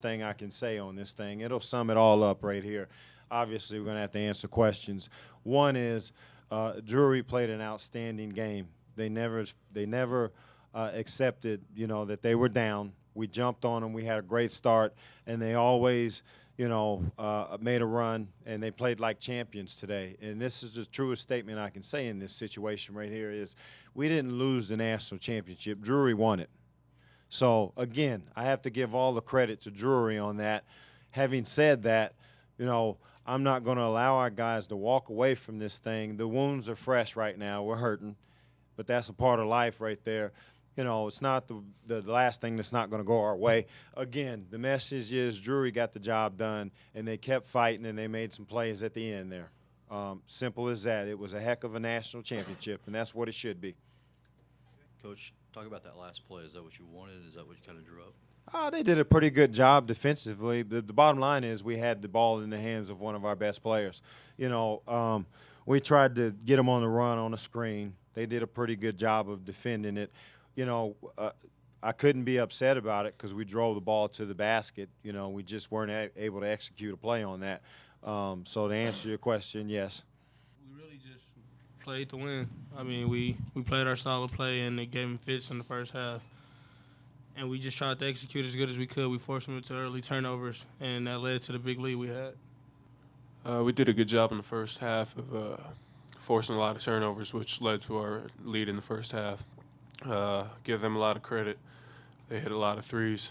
thing I can say on this thing. It'll sum it all up right here. Obviously, we're going to have to answer questions. One is Drury played an outstanding game. They never accepted, that they were down. We jumped on them. We had a great start, and they always, made a run, and they played like champions today. And this is the truest statement I can say in this situation right here is we didn't lose the national championship. Drury won it. So, again, I have to give all the credit to Drury on that. Having said that, I'm not going to allow our guys to walk away from this thing. The wounds are fresh right now. We're hurting, but that's a part of life right there. It's not the last thing that's not going to go our way. Again, the message is Drury got the job done, and they kept fighting, and they made some plays at the end there. Simple as that. It was a heck of a national championship, and that's what it should be. Coach, talk about that last play. Is that what you wanted? Is that what you kind of drew up? They did a pretty good job defensively. The bottom line is we had the ball in the hands of one of our best players. We tried to get them on the run on the screen. They did a pretty good job of defending it. I couldn't be upset about it because we drove the ball to the basket. We just weren't able to execute a play on that. So to answer your question, yes. We really just played to win. I mean, we played our solid play, and the game fits in the first half. And we just tried to execute as good as we could. We forced them into early turnovers, and that led to the big lead we had. We did a good job in the first half of forcing a lot of turnovers, which led to our lead in the first half. Give them a lot of credit. They hit a lot of threes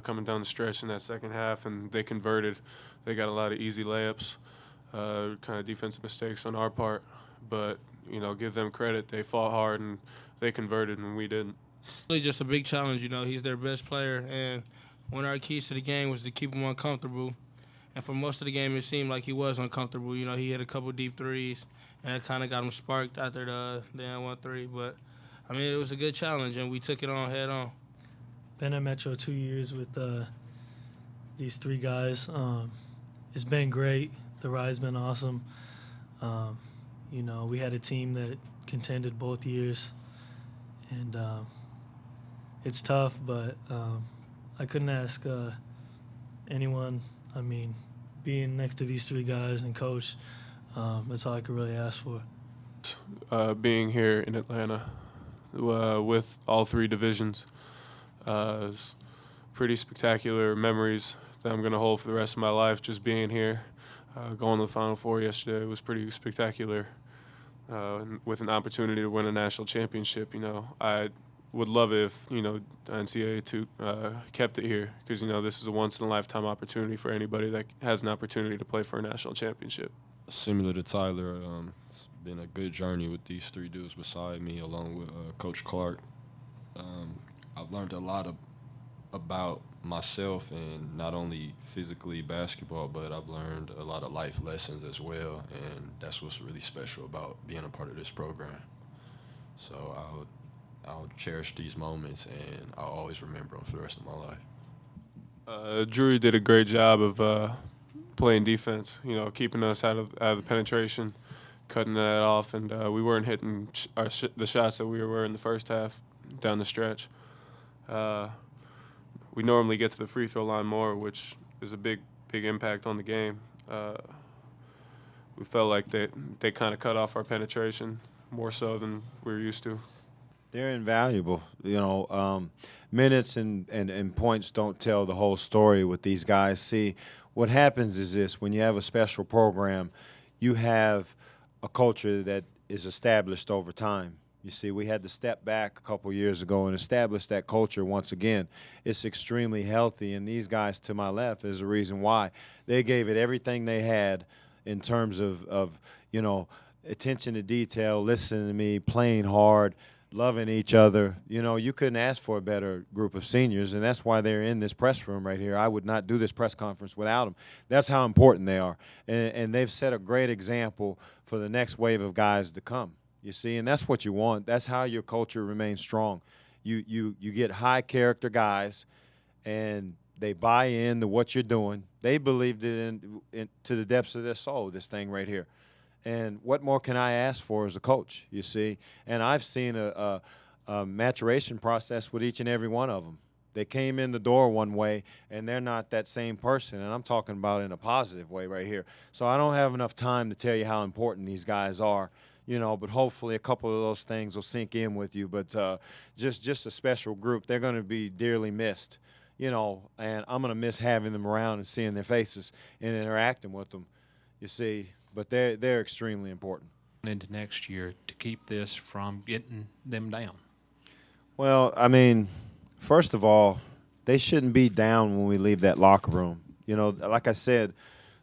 coming down the stretch in that second half, and they converted. They got a lot of easy layups, kind of defensive mistakes on our part. But, give them credit. They fought hard, and they converted, and we didn't. Really just a big challenge. He's their best player, and one of our keys to the game was to keep him uncomfortable. And for most of the game, it seemed like he was uncomfortable. He hit a couple deep threes, and it kind of got him sparked after the N1-3. But, it was a good challenge, and we took it on head on. Been at Metro 2 years with these three guys. It's been great. The ride's been awesome. We had a team that contended both years, and it's tough, but I couldn't ask anyone. Being next to these three guys and coach, that's all I could really ask for. Being here in Atlanta with all three divisions is pretty spectacular memories that I'm going to hold for the rest of my life. Just being here, going to the Final Four yesterday was pretty spectacular. With an opportunity to win a national championship, I would love it if, the NCAA kept it here because, this is a once-in-a-lifetime opportunity for anybody that has an opportunity to play for a national championship. Similar to Tyler, it's been a good journey with these three dudes beside me, along with Coach Clark. I've learned a lot about myself, and not only physically basketball, but I've learned a lot of life lessons as well, and that's what's really special about being a part of this program. So I'll cherish these moments, and I'll always remember them for the rest of my life. Drury did a great job of playing defense, keeping us out of the penetration, cutting that off, and we weren't hitting the shots that we were in the first half down the stretch. We normally get to the free throw line more, which is a big impact on the game. We felt like they kind of cut off our penetration more so than we were used to. They're invaluable. Minutes and points don't tell the whole story with these guys. See, what happens is this: when you have a special program, you have a culture that is established over time. You see, we had to step back a couple years ago and establish that culture once again. It's extremely healthy, and these guys to my left is the reason why. They gave it everything they had in terms of attention to detail, listening to me, playing hard, loving each other. You couldn't ask for a better group of seniors, and that's why they're in this press room right here. I would not do this press conference without them. That's how important they are, and they've set a great example for the next wave of guys to come. You see, and that's what you want. That's how your culture remains strong. You get high character guys, and they buy into what you're doing. They believed it to the depths of their soul, this thing right here. And what more can I ask for as a coach, you see? And I've seen a maturation process with each and every one of them. They came in the door one way, and they're not that same person. And I'm talking about in a positive way right here. So I don't have enough time to tell you how important these guys are, but hopefully a couple of those things will sink in with you. But just a special group. They're going to be dearly missed, and I'm going to miss having them around and seeing their faces and interacting with them, you see. But they're extremely important. Into next year to keep this from getting them down? Well, I mean, first of all, they shouldn't be down when we leave that locker room. Like I said,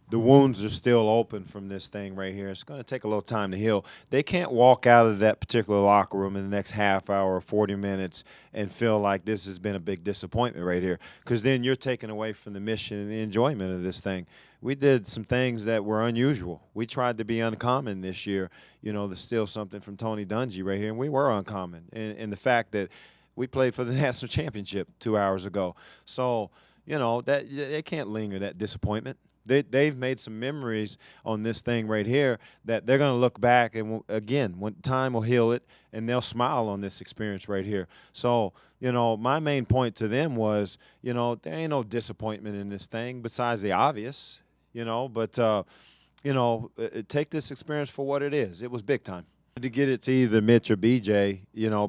the wounds are still open from this thing right here. It's going to take a little time to heal. They can't walk out of that particular locker room in the next half hour or 40 minutes and feel like this has been a big disappointment right here, because then you're taken away from the mission and the enjoyment of this thing. We did some things that were unusual. We tried to be uncommon this year, to steal something from Tony Dungy right here, and we were uncommon. And the fact that we played for the national championship 2 hours ago. So, that they can't linger, that disappointment. They've made some memories on this thing right here that they're going to look back, and again, when time will heal it, and they'll smile on this experience right here. So, my main point to them was, there ain't no disappointment in this thing besides the obvious, but, take this experience for what it is. It was big time. To get it to either Mitch or BJ,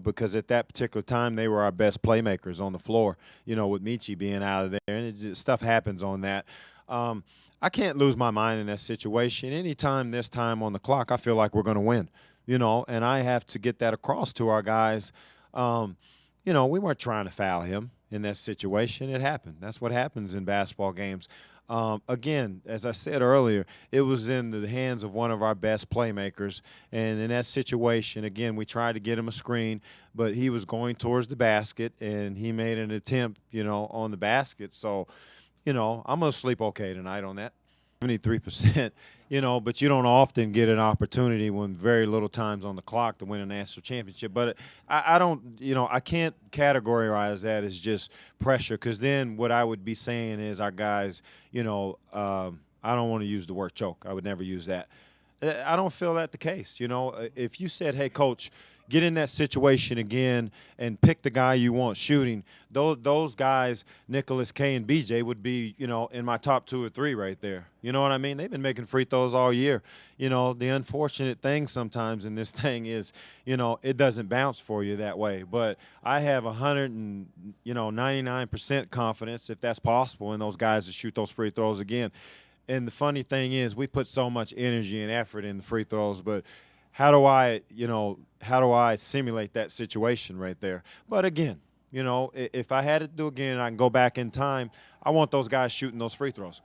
because at that particular time they were our best playmakers on the floor, with Michi being out of there, and stuff happens on that. I can't lose my mind in that situation. Anytime there's time on the clock, I feel like we're going to win, and I have to get that across to our guys. We weren't trying to foul him in that situation. It happened. That's what happens in basketball games. Again, as I said earlier, it was in the hands of one of our best playmakers. And in that situation, again, we tried to get him a screen, but he was going towards the basket, and he made an attempt, on the basket. So, I'm going to sleep okay tonight on that. 73%, but you don't often get an opportunity when very little time's on the clock to win a national championship. But I don't, I can't categorize that as just pressure, because then what I would be saying is our guys, I don't want to use the word choke. I would never use that. I don't feel that the case. If you said, hey, coach, get in that situation again and pick the guy you want shooting, those guys, Nicholas, K, and BJ, would be, in my top 2 or 3 right there. You know what I mean? They've been making free throws all year. The unfortunate thing sometimes in this thing is, it doesn't bounce for you that way. But I have 99% confidence, if that's possible, in those guys to shoot those free throws again. And the funny thing is, we put so much energy and effort in the free throws, but how do I simulate that situation right there? But again, if I had to do again and I can go back in time, I want those guys shooting those free throws.